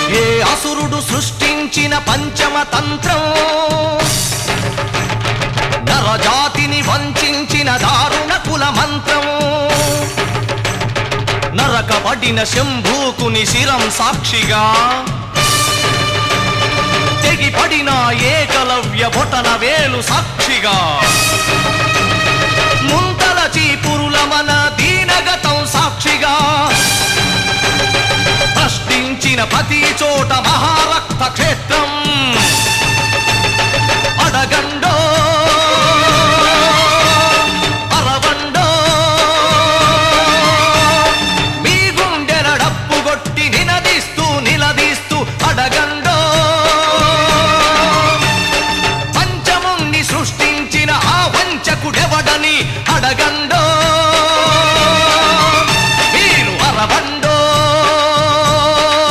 ఏ అసురుడు సృష్టించిన పంచమ తంత్రం, నరజాతిని వంచిన దారుణ కుల మంత్రం, నరకబడిన శంభూకుని శిరం సాక్షిగా, తెగిపడిన ఏకలవ్య బొటన వేలు సాక్షిగా, ముంతల చీపురుల మన దీనగతం సాక్షిగా, ప్రశ్నించిన ప్రతి చోట మహారక్త క్షేత్రం,